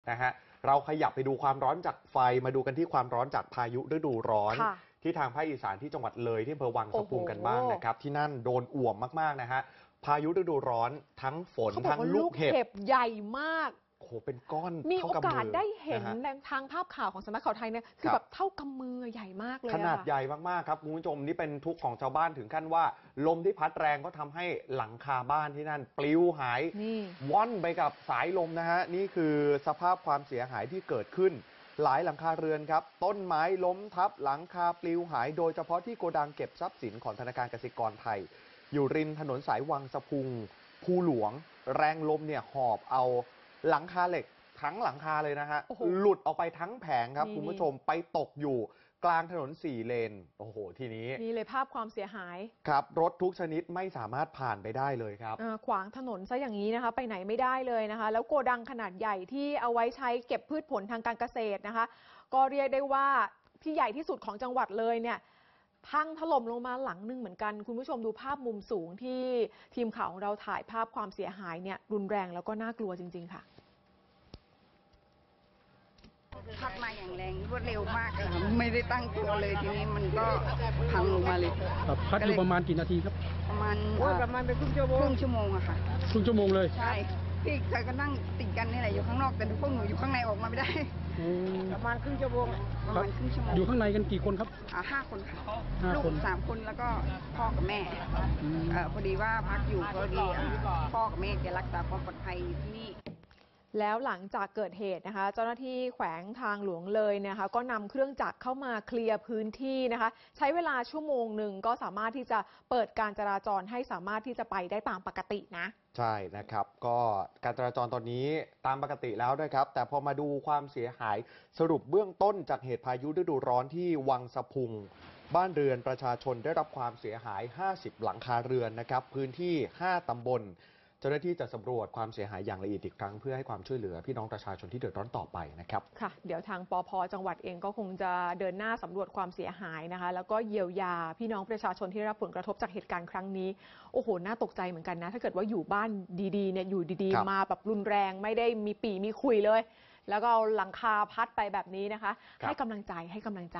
นะฮะเราขยับไปดูความร้อนจากไฟมาดูกันที่ความร้อนจากพายุฤดูร้อนที่ทางภาคอีสานที่จังหวัดเลยที่อำเภอวังสะพุงกันบ้างนะครับที่นั่นโดนอ่วมมากๆนะฮะพายุฤดูร้อนทั้งฝนทั้งลูกเห็บใหญ่มากโอ้โหเป็นก้อนมีโอกาสได้เห็นทางภาพข่าวของสำนักข่าวไทยเนี่ยคือแบบเท่ากำมือใหญ่มากเลยขนาดใหญ่มากๆครับคุณผู้ชมนี่เป็นทุกข์ของชาวบ้านถึงขั้นว่าลมที่พัดแรงก็ทำให้หลังคาบ้านที่นั่นปลิวหายว่อนไปกับสายลมนะฮะนี่คือสภาพความเสียหายที่เกิดขึ้นหลายหลังคาเรือนครับต้นไม้ล้มทับหลังคาปลิวหายโดยเฉพาะที่โกดังเก็บทรัพย์สินของธนาคารกสิกรไทยอยู่ริมถนนสายวังสะพุงภูหลวงแรงลมเนี่ยหอบเอาหลังคาเหล็กทั้งหลังคาเลยนะฮะหลุดออกไปทั้งแผงครับคุณผู้ชมไปตกอยู่กลางถนน4 เลนโอ้โหทีนี้นี่เลยภาพความเสียหายครับรถทุกชนิดไม่สามารถผ่านไปได้เลยครับขวางถนนซะอย่างนี้นะคะไปไหนไม่ได้เลยนะคะแล้วโกดังขนาดใหญ่ที่เอาไว้ใช้เก็บพืชผลทางการเกษตรนะคะก็เรียกได้ว่าที่ใหญ่ที่สุดของจังหวัดเลยเนี่ยพังถล่มลงมาหลังนึงเหมือนกันคุณผู้ชมดูภาพมุมสูงที่ทีมข่าวของเราถ่ายภาพความเสียหายเนี่ยรุนแรงแล้วก็น่ากลัวจริงๆค่ะพัดมาอย่างแรงรวดเร็วมากเลยค่ะไม่ได้ตั้งตัวเลยทีนี้มันก็พังลงมาเลยพัดอยู่ประมาณกี่นาทีครับประมาณเป็นครึ่งชั่วโมงอะค่ะครึ่งชั่วโมงเลยใช่พี่เคยก็นั่งติดกันนี่แหละอยู่ข้างนอกแต่พวกหนูอยู่ข้างในออกมาไม่ได้ประมาณครึ่งชั่วโมงอยู่ข้างในกันกี่คนครับ5 คนค่ะลูก3 คนแล้วก็พ่อกับแม่พอดีว่าพักอยู่พอดีพ่อกับแม่จะรักษาความปลอดภัยที่นี่แล้วหลังจากเกิดเหตุนะคะเจ้าหน้าที่แขวงทางหลวงเลยนะคะก็นำเครื่องจักรเข้ามาเคลียร์พื้นที่นะคะใช้เวลาชั่วโมงหนึ่งก็สามารถที่จะเปิดการจราจรให้สามารถที่จะไปได้ตามปกตินะใช่นะครับก็การจราจรตอนนี้ตามปกติแล้วด้วยครับแต่พอมาดูความเสียหายสรุปเบื้องต้นจากเหตุพายุฤดูร้อนที่วังสะพุงบ้านเรือนประชาชนได้รับความเสียหาย50หลังคาเรือนนะครับพื้นที่5 ตำบลเจ้าหน้าที่จะสำรวจความเสียหายอย่างละเอียดอีกครั้งเพื่อให้ความช่วยเหลือพี่น้องประชาชนที่เดือดร้อนต่อไปนะครับค่ะเดี๋ยวทางปภ.จังหวัดเองก็คงจะเดินหน้าสำรวจความเสียหายนะคะแล้วก็เยียวยาพี่น้องประชาชนที่ได้รับผลกระทบจากเหตุการณ์ครั้งนี้โอ้โหน่าตกใจเหมือนกันนะถ้าเกิดว่าอยู่บ้านดีๆเนี่ยอยู่ดีๆมาแบบรุนแรงไม่ได้มีปี่มีคุยเลยแล้วก็เอาหลังคาพัดไปแบบนี้นะคะให้กำลังใจ